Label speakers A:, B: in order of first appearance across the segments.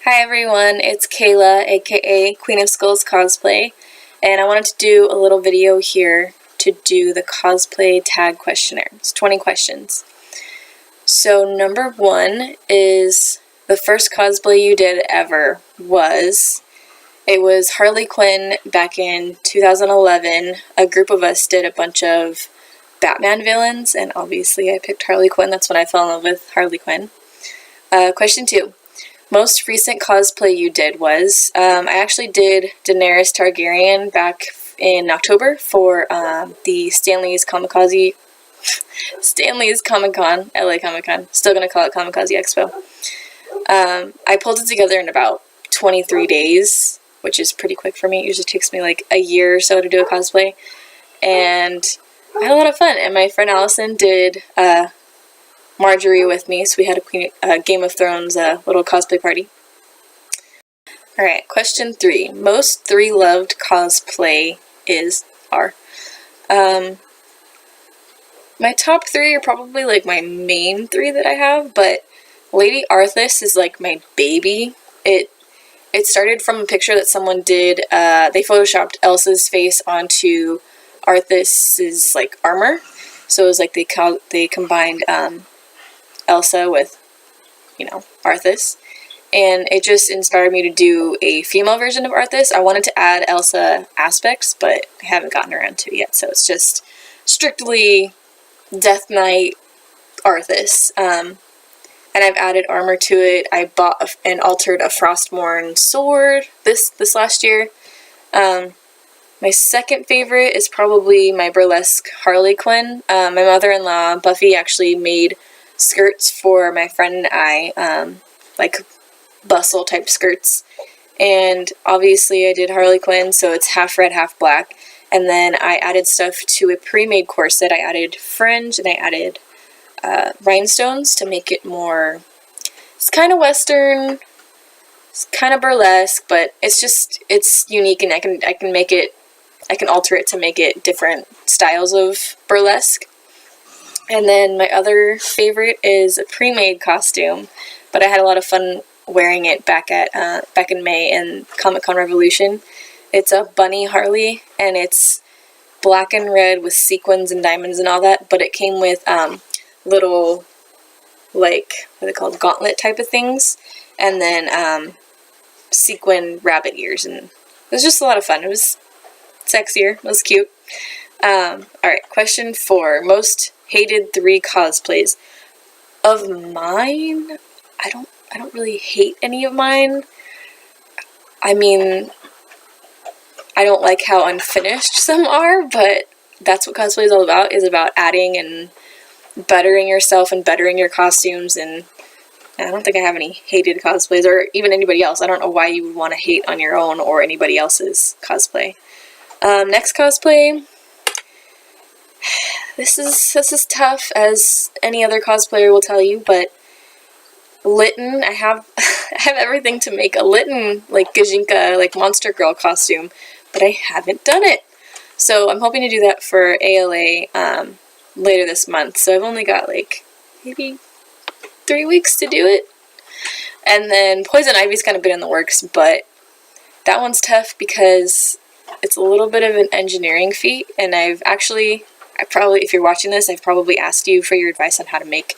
A: Hi everyone, it's Kayla, aka Queen of Skulls Cosplay, and I wanted to do a little video here to do the Cosplay Tag Questionnaire. It's 20 questions. So number 1 is the first cosplay you did ever was... It was Harley Quinn back in 2011. A group of us did a bunch of Batman villains, and obviously I picked Harley Quinn. That's when I fell in love with Harley Quinn. Question 2. Most recent cosplay you did was, I actually did Daenerys Targaryen back in October for the Stanley's Comic-Con, LA Comic-Con, still gonna call it Kamikaze Expo. I pulled it together in about 23 days, which is pretty quick for me. It usually takes me like a year or so to do a cosplay, and I had a lot of fun. And my friend Allison did Marjorie with me, so we had a Game of Thrones little cosplay party. Alright, question 3. Most 3 loved cosplay are. My top 3 are probably like my main 3 that I have, but Lady Arthas is like my baby. It started from a picture that someone did. They photoshopped Elsa's face onto Arthas's like armor, so it was like they combined Elsa with, Arthas, and it just inspired me to do a female version of Arthas. I wanted to add Elsa aspects, but I haven't gotten around to it yet, so it's just strictly Death Knight Arthas. And I've added armor to it. I bought and altered a Frostmourne sword this last year. My second favorite is probably my burlesque Harley Quinn. My mother-in-law, Buffy, actually made skirts for my friend and I, like bustle type skirts, and obviously I did Harley Quinn, so it's half red, half black, and then I added stuff to a pre-made corset. I added fringe and I added rhinestones to make it more, it's kind of western, it's kind of burlesque, but it's unique, and I can alter it to make it different styles of burlesque. And then my other favorite is a pre-made costume, but I had a lot of fun wearing it back in May in Comic-Con Revolution. It's a bunny Harley, and it's black and red with sequins and diamonds and all that, but it came with little, like, what are they called, gauntlet type of things, and then sequin rabbit ears, and it was just a lot of fun. It was sexier, it was cute. Alright, question 4. Most hated 3 cosplays. Of mine, I don't really hate any of mine. I mean, I don't like how unfinished some are, but that's what cosplay is all about, is about adding and bettering yourself and bettering your costumes, and I don't think I have any hated cosplays, or even anybody else. I don't know why you would want to hate on your own or anybody else's cosplay. Next cosplay. This is tough, as any other cosplayer will tell you, but Litten, I have everything to make a Litten, like Gajinka, like Monster Girl costume, but I haven't done it. So I'm hoping to do that for ALA later this month. So I've only got like maybe 3 weeks to do it. And then Poison Ivy's kind of been in the works, but that one's tough because it's a little bit of an engineering feat, and I probably, if you're watching this, I've probably asked you for your advice on how to make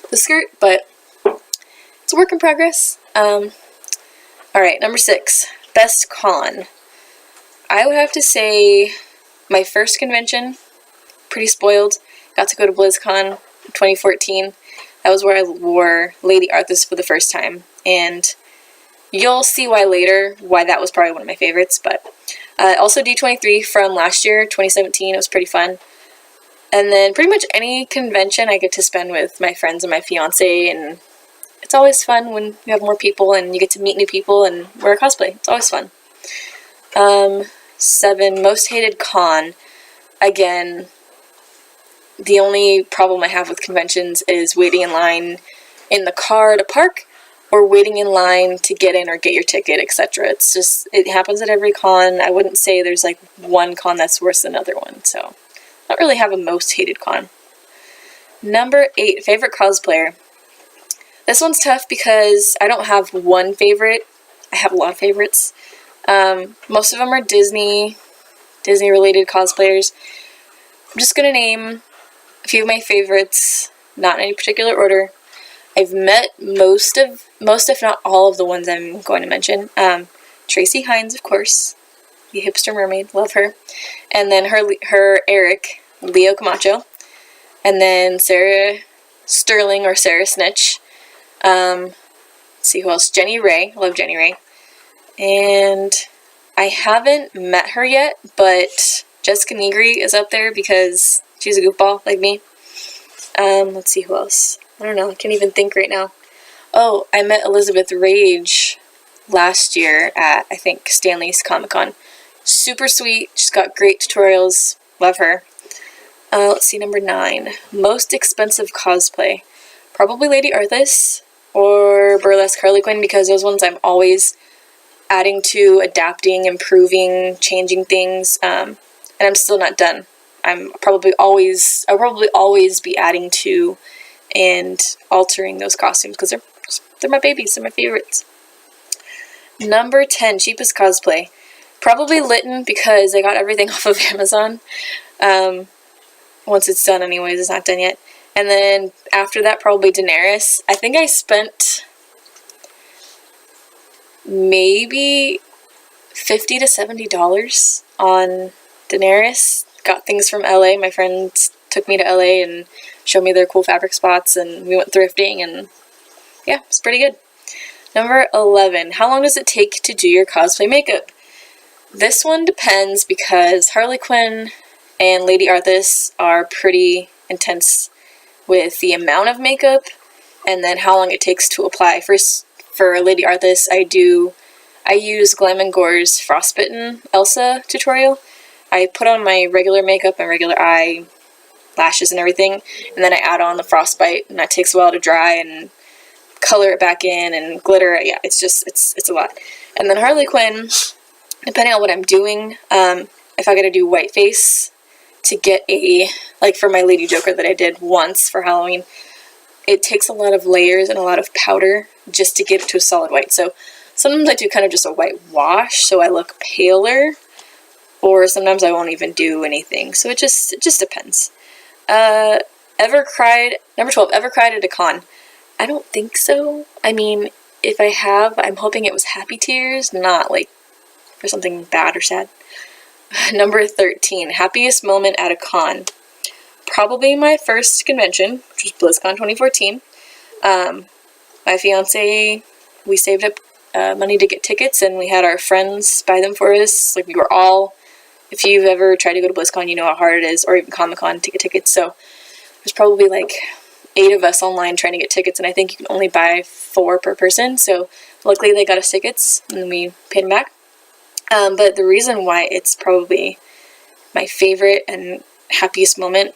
A: the skirt, but it's a work in progress. Alright, number 6. Best con. I would have to say my first convention, pretty spoiled. Got to go to BlizzCon 2014. That was where I wore Lady Arthas for the first time, and you'll see why later, why that was probably one of my favorites, but also D23 from last year, 2017, it was pretty fun. And then pretty much any convention I get to spend with my friends and my fiance, and it's always fun when you have more people and you get to meet new people and wear a cosplay. It's always fun. 7. Most hated con. Again, the only problem I have with conventions is waiting in line in the car to park, or waiting in line to get in or get your ticket, etc. It happens at every con. I wouldn't say there's like one con that's worse than another one, so I don't really have a most hated con. Number 8, favorite cosplayer. This one's tough because I don't have one favorite. I have a lot of favorites. Most of them are Disney-related cosplayers. I'm just gonna name a few of my favorites, not in any particular order. I've met most if not all of the ones I'm going to mention. Tracy Hines, of course, the hipster mermaid, love her. And then her Eric, Leo Camacho. And then Sarah Sterling or Sarah Snitch. Let's see who else. Jenny Ray, love Jenny Ray. And I haven't met her yet, but Jessica Negri is up there because she's a goofball like me. Let's see who else. I don't know, I can't even think right now. Oh, I met Elizabeth Rage last year at, I think, Stanley's Comic-Con. Super sweet, she's got great tutorials, love her. Let's see, number 9. Most expensive cosplay. Probably Lady Arthas or Burlesque Harley Quinn, because those ones I'm always adding to, adapting, improving, changing things, and I'm still not done. I'll probably always be adding to and altering those costumes because they're my babies, they're my favorites. Number 10, cheapest cosplay. Probably Lytton because I got everything off of Amazon. Once it's done anyways, it's not done yet. And then after that, probably Daenerys. I think I spent maybe $50 to $70 on Daenerys. Got things from LA. My friends took me to LA and showed me their cool fabric spots, and we went thrifting, and yeah, it's pretty good. Number 11, how long does it take to do your cosplay makeup? This one depends because Harley Quinn and Lady Arthas are pretty intense with the amount of makeup and then how long it takes to apply. First, for Lady Arthas, I use Glam & Gore's Frostbitten Elsa tutorial. I put on my regular makeup, my regular eye, lashes and everything, and then I add on the frostbite, and that takes a while to dry and color it back in and glitter. Yeah, it's a lot. And then Harley Quinn, depending on what I'm doing, if I gotta do white face to get like for my Lady Joker that I did once for Halloween, it takes a lot of layers and a lot of powder just to get it to a solid white. So sometimes I do kind of just a white wash so I look paler, or sometimes I won't even do anything. So it just depends. Number 12, ever cried at a con? I don't think so. I mean, if I have, I'm hoping it was happy tears, not like for something bad or sad. Number 13, happiest moment at a con. Probably my first convention, which was BlizzCon 2014. My fiance, we saved up money to get tickets, and we had our friends buy them for us. Like, we were all, if you've ever tried to go to BlizzCon, you know how hard it is, or even Comic-Con to get tickets. So there's probably like 8 of us online trying to get tickets, and I think you can only buy 4 per person. So luckily they got us tickets, and then we paid them back. But the reason why it's probably my favorite and happiest moment,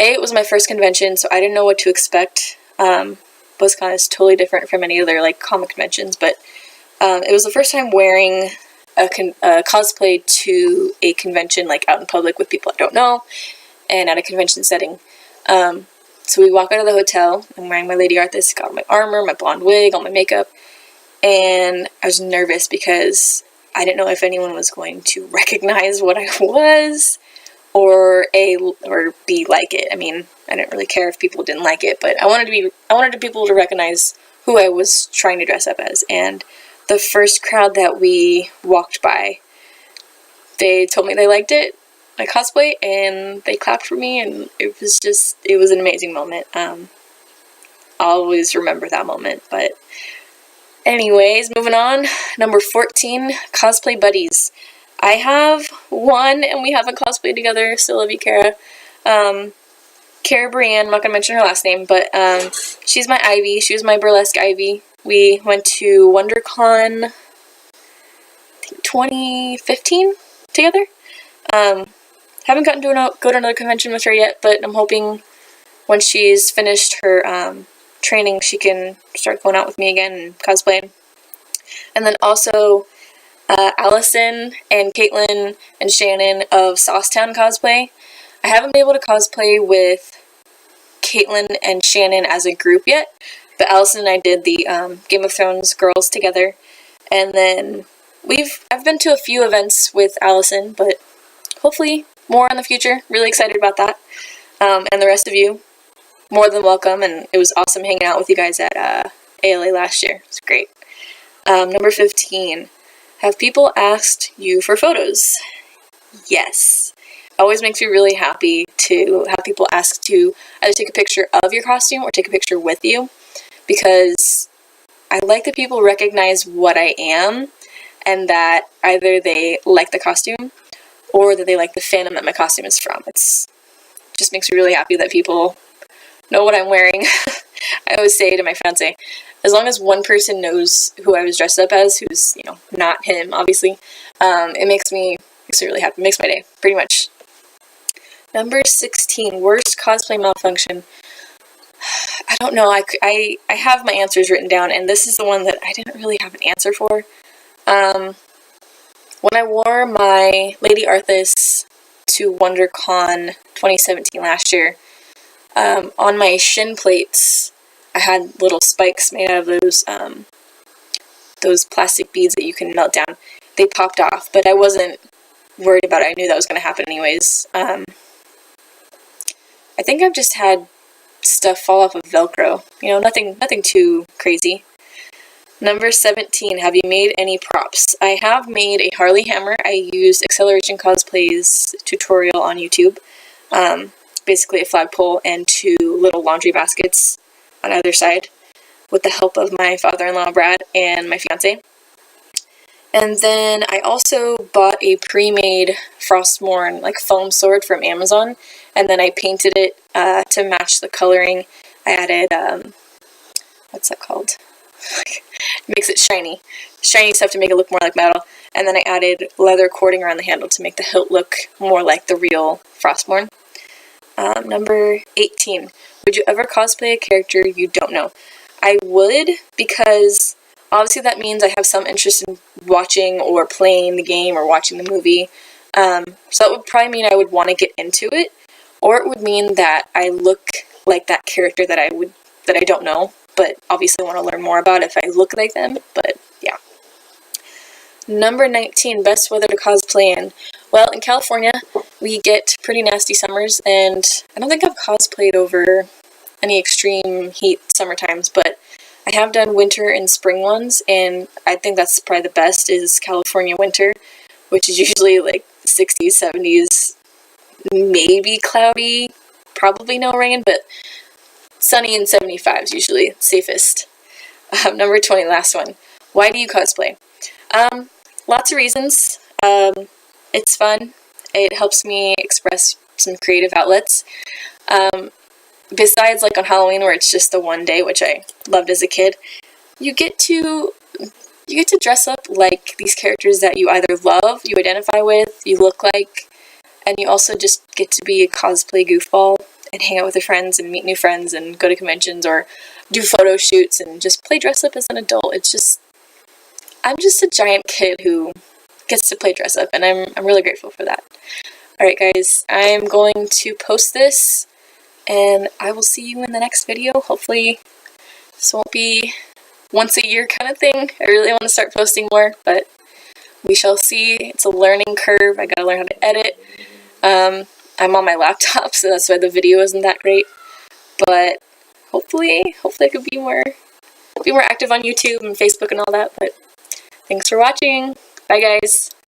A: it was my first convention, so I didn't know what to expect. BlizzCon is totally different from any other like comic conventions, but it was the first time wearing a cosplay to a convention, like out in public with people I don't know, and at a convention setting. So we walk out of the hotel, I'm wearing my Lady Arthas, got my armor, my blonde wig, all my makeup, and I was nervous because I didn't know if anyone was going to recognize what I was, or be like it. I mean, I didn't really care if people didn't like it, but I wanted people to recognize who I was trying to dress up as. And the first crowd that we walked by, they told me they liked it, my cosplay, and they clapped for me, and it was an amazing moment. I'll always remember that moment. But anyways, moving on. Number 14, Cosplay Buddies. I have one, and we haven't cosplayed together. Still love you, Kara. Kara Brienne, I'm not going to mention her last name, but she's my Ivy. She was my burlesque Ivy. We went to WonderCon, I think 2015 together. Haven't gotten to go to another convention with her yet, but I'm hoping when she's finished her training, she can start going out with me again and cosplaying. And then also Allison and Caitlin and Shannon of Saucetown Cosplay. I haven't been able to cosplay with Caitlin and Shannon as a group yet, but Allison and I did the Game of Thrones girls together, And then I've been to a few events with Allison, but hopefully more in the future. Really excited about that. And the rest of you, more than welcome, and it was awesome hanging out with you guys at ALA last year. It's great. Number 15. Have people asked you for photos? Yes. Always makes me really happy to have people ask to either take a picture of your costume or take a picture with you, because I like that people recognize what I am and that either they like the costume or that they like the fandom that my costume is from. It's just makes me really happy that people know what I'm wearing. I always say to my fiance, as long as one person knows who I was dressed up as, who's, you know, not him, obviously, it makes me really happy. It makes my day, pretty much. Number 16, worst cosplay malfunction. I don't know. I have my answers written down, and this is the one that I didn't really have an answer for. When I wore my Lady Arthas to WonderCon 2017 last year, on my shin plates, I had little spikes made out of those plastic beads that you can melt down. They popped off, but I wasn't worried about it. I knew that was going to happen anyways. I think I've just had stuff fall off of Velcro. You know, nothing too crazy. Number 17, have you made any props? I have made a Harley hammer. I used Acceleration Cosplay's tutorial on YouTube. Basically a flagpole and 2 little laundry baskets on either side with the help of my father-in-law Brad and my fiance. And then I also bought a pre-made Frostmourne like foam sword from Amazon, and then I painted it to match the coloring. I added what's that called? It makes it shiny stuff to make it look more like metal, and then I added leather cording around the handle to make the hilt look more like the real Frostmourne. Number 18, would you ever cosplay a character you don't know? I would, because obviously that means I have some interest in watching or playing the game or watching the movie. So that would probably mean I would want to get into it, or it would mean that I look like that character that I don't know, but obviously want to learn more about if I look like them, but yeah. Number 19, best weather to cosplay in. Well, in California, we get pretty nasty summers, and I don't think I've cosplayed over any extreme heat summer times, but I have done winter and spring ones, and I think that's probably the best is California winter, which is usually like 60s, 70s, maybe cloudy, probably no rain, but sunny and 75s usually safest. Number 20, last one. Why do you cosplay? Lots of reasons. It's fun. It helps me express some creative outlets. Besides like on Halloween where it's just the one day, which I loved as a kid, you get to dress up like these characters that you either love, you identify with, you look like, and you also just get to be a cosplay goofball and hang out with your friends and meet new friends and go to conventions or do photo shoots and just play dress up as an adult. I'm just a giant kid who gets to play dress up, and I'm really grateful for that. Alright guys, I'm going to post this, and I will see you in the next video. Hopefully this won't be once a year kind of thing. I really want to start posting more, but we shall see. It's a learning curve. I gotta learn how to edit. I'm on my laptop, so that's why the video isn't that great. But hopefully I could be more active on YouTube and Facebook and all that. But thanks for watching. Bye guys.